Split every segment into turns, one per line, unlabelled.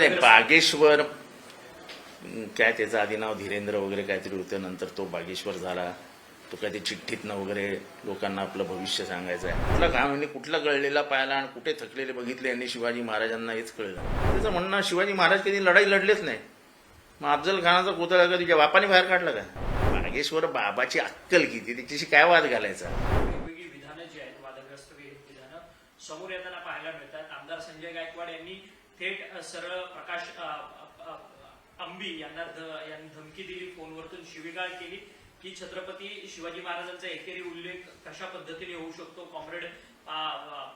नाही बागेश्वर काय त्याचं आधी नाव धीरेंद्र वगैरे काहीतरी होतं, नंतर तो बागेश्वर झाला. तो काय ते चिठ्ठीतनं वगैरे लोकांना आपलं भविष्य सांगायचं आहे. कुठला घाम म्हणजे कुठला गळलेला पाहिला आणि कुठे थकलेले बघितले यांनी शिवाजी महाराजांना हेच कळलं. त्याचं म्हणणं शिवाजी महाराज कधी लढाई लढलेच नाही. मग अफजल खानाचा पुतळा का तुझ्या बापाने बाहेर काढला का? बागेश्वर बाबाची अक्कल किती, त्याच्याशी काय वाद घालायचा?
वेगवेगळी विधानं जी आहेत, वादग्रस्त विधानं समोर येताना पाहायला मिळतात. आमदार संजय गायकवाड यांनी थेट सरळ प्रकाश अंबी यांना धमकी दिली, फोनवरतून शिवीगाळ केली की छत्रपती शिवाजी महाराजांचा एकेरी उल्लेख कशा पद्धतीने होऊ शकतो. कॉम्रेड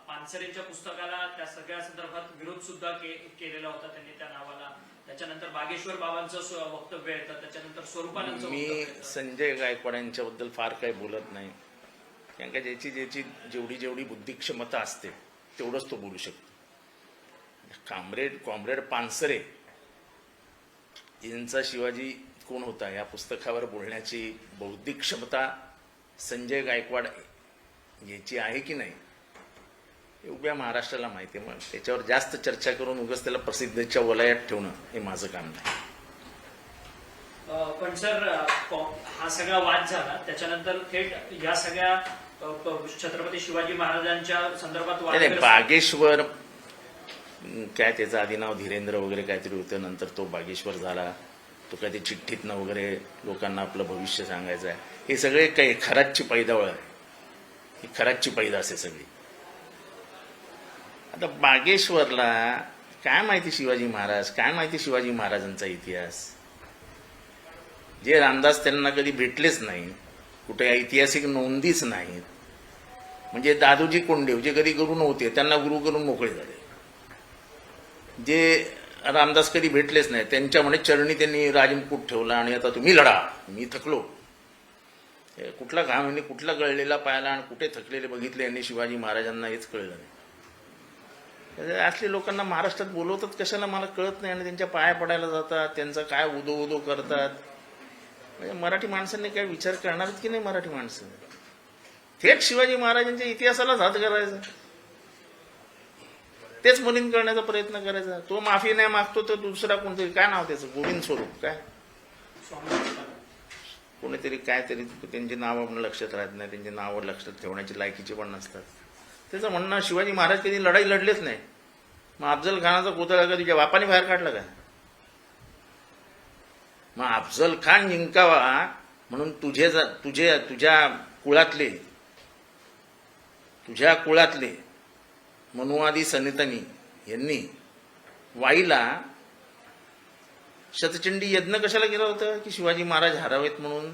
पानसरेंच्या पुस्तकाला त्या सगळ्या संदर्भात विरोध सुद्धा केलेला होता त्यांनी त्या नावाला. त्याच्यानंतर बागेश्वर बाबांचं वक्तव्य येतं, त्याच्यानंतर स्वरूपानंदचं
मी संजय गायकवाड यांच्याबद्दल फार काही बोलत नाही, कारण का ज्याची जेवढी बुद्धी क्षमता असते तेवढंच तो बोलू शकतो. कॉम्रेड पानसरे यांचा शिवाजी कोण होता या पुस्तकावर बोलण्याची बौद्धिक क्षमता संजय गायकवाड याची आहे की नाही हे उभ्या महाराष्ट्राला माहिती आहे. मग त्याच्यावर जास्त चर्चा करून उगाच त्याला प्रसिद्धीच्या वलयात ठेवणं हे माझं काम नाही.
पण सर, हा सगळा वाद झाला त्याच्यानंतर थेट या सगळ्या छत्रपती शिवाजी महाराजांच्या संदर्भात
बागेश्वर काय त्याचं आधी नाव धीरेंद्र वगैरे काहीतरी होतं, नंतर तो बागेश्वर झाला. तो काय ते चिठ्ठीतनं वगैरे लोकांना आपलं भविष्य सांगायचं आहे. हे सगळे काही खराची पैदावळ आहे, ही खराची पैदास आहे सगळी. आता बागेश्वरला काय माहिती शिवाजी महाराज, काय माहिती शिवाजी महाराजांचा इतिहास? जे रामदास त्यांना कधी भेटलेच नाही, कुठे ऐतिहासिक नोंदीच नाहीत. म्हणजे दादोजी कोंडदेव जे कधी गुरु नव्हते त्यांना गुरु करून मोकळे झाले. जे रामदास कधी भेटलेच नाही त्यांच्या म्हणे चरणी त्यांनी राजमुकुट ठेवला आणि आता तुम्ही लढा, मी थकलो. कुठला घाम म्हणजे कुठला गळलेला पाहिला आणि कुठे थकलेले बघितले यांनी शिवाजी महाराजांना हेच कळलं नाही. असले लोकांना महाराष्ट्रात बोलवतात कशाला मला कळत नाही, आणि त्यांच्या पाया पडायला जातात, त्यांचा काय उदो करतात. म्हणजे मराठी माणसांनी काय विचार करणार की नाही? मराठी माणसं थेट शिवाजी महाराजांच्या इतिहासालाच हात करायचा, तेच मलिन करण्याचा प्रयत्न करायचा. तो माफी नाही मागतो तर दुसरा कोणतरी, काय नाव त्याचं, गोविंद स्वरूप काय कोणीतरी काहीतरी, त्यांची नावं आपण लक्षात राहत नाही, त्यांची नावं लक्षात ठेवण्याची लायकीचे पण नसतात. त्याचं म्हणणं शिवाजी महाराज कधी लढाई लढलेच नाही. मग अफजल खानाचा पुतळा का तुझ्या बापाने बाहेर काढला का? मग अफजल खान जिंकावा म्हणून तुझ्या कुळातले मनुवादी सनेतनी यांनी वाईला शतचंडी यज्ञ कशाला केला होता? की शिवाजी महाराज हरावेत म्हणून.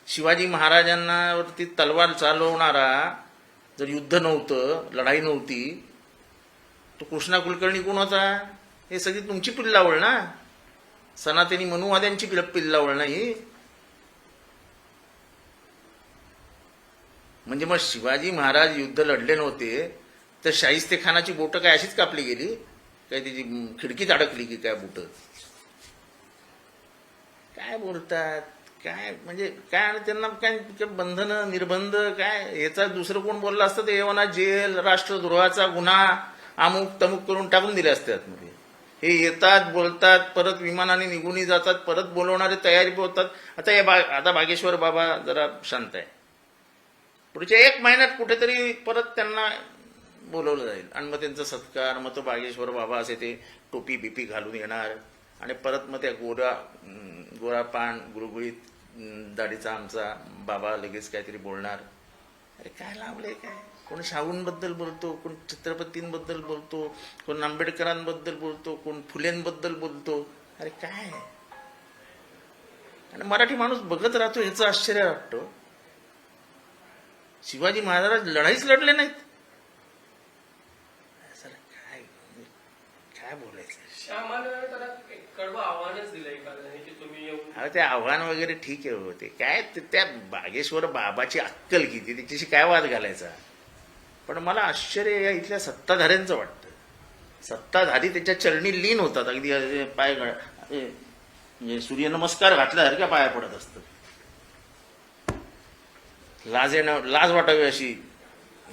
शिवाजी महाराजांना वरती तलवार चालवणारा जर युद्ध नव्हतं, लढाई नव्हती, तो कृष्णा कुलकर्णी कोण होता? हे सगळी तुमची पिल्लावळ ना, सनातनी मनुवाद्यांची पिल्लावळ नाही. म्हणजे मग शिवाजी महाराज युद्ध लढले नव्हते तर शाहिस्ते खानाची बोटं काय अशीच कापली गेली काय? त्याची खिडकीत अडकली की काय बोटं? काय बोलतात काय? म्हणजे काय? आणि त्यांना काय बंधन निर्बंध काय? याचा दुसरं कोण बोललं असतं तर एवढा जेल, राष्ट्रद्रोहाचा गुन्हा, अमुक तमुक करून टाकून दिले असते आतमध्ये. हे येतात, बोलतात, परत विमानाने निघूनही जातात, परत बोलवणारे तयारी होतात. आता बागेश्वर बाबा जरा शांत आहे. पुढच्या 1 महिन्यात कुठेतरी परत त्यांना बोलवलं जाईल आणि मग त्यांचा सत्कार, मग तो बागेश्वर बाबा असे ते टोपी बिपी घालून येणार आणि परत मग त्या गोरा पान गुळगुळीत दाढीचा आमचा बाबा लगेच काहीतरी बोलणार. अरे काय लावलंय काय? कोण शाहूंबद्दल बोलतो, कोण छत्रपतींबद्दल बोलतो, कोण आंबेडकरांबद्दल बोलतो, कोण फुलेंबद्दल बोलतो. अरे काय? आणि मराठी माणूस बघत राहतो, ह्याचं आश्चर्य वाटतं. शिवाजी महाराज लढाईच लढले नाहीत. काय बोलायचं? अरे ते आव्हान वगैरे ठीक आहे होते काय, त्या बागेश्वर बाबाची अक्कल किती, त्याच्याशी काय वाद घालायचा? पण मला आश्चर्य या इथल्या सत्ताधाऱ्यांचं वाटतं. सत्ताधारी त्याच्या चरणी लीन होतात, अगदी पाय म्हणजे सूर्यनमस्कार घातल्यासारख्या पाया पडत असतात. लाज वाटावी अशी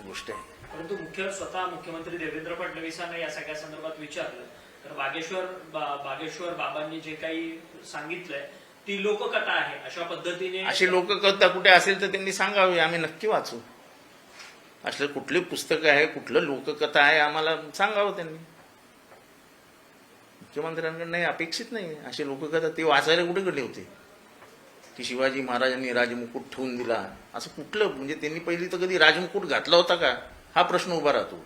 गोष्ट आहे.
परंतु स्वतः मुख्यमंत्री देवेंद्र फडणवीसांना या सगळ्या संदर्भात विचारलं तर बागेश्वर बाबांनी जे काही सांगितलंय ती लोककथा आहे, अशा पद्धतीने
अशी लोककथा कुठे असेल तर त्यांनी सांगावी, आम्ही नक्की वाचू. असलं कुठले पुस्तक आहे, कुठलं लोककथा आहे, आम्हाला सांगावं त्यांनी. मुख्यमंत्र्यांकडे नाही, अपेक्षित नाही अशी लोककथा. ते वाचायला कुठे कडले होते की शिवाजी महाराजांनी राजमुकुट ठेवून दिला, असं कुठलं? म्हणजे त्यांनी पहिली तर कधी राजमुकुट घातला होता का, हा प्रश्न उभा राहतो.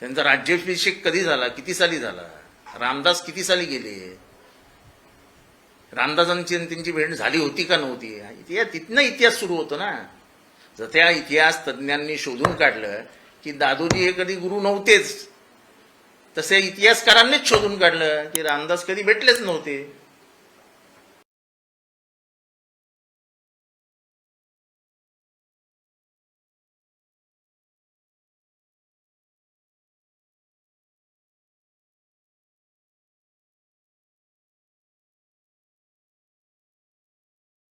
त्यांचा राज्याभिषेक कधी झाला, किती साली झाला? रामदास किती साली गेले? रामदासांची आणि त्यांची भेट झाली होती का नव्हती? तिथनं इतिहास सुरू होतो ना. जर त्या इतिहास तज्ज्ञांनी शोधून काढलं की दादोजी हे कधी गुरु नव्हतेच, तसे इतिहासकारांनीच शोधून काढलं की रामदास कधी भेटलेच नव्हते.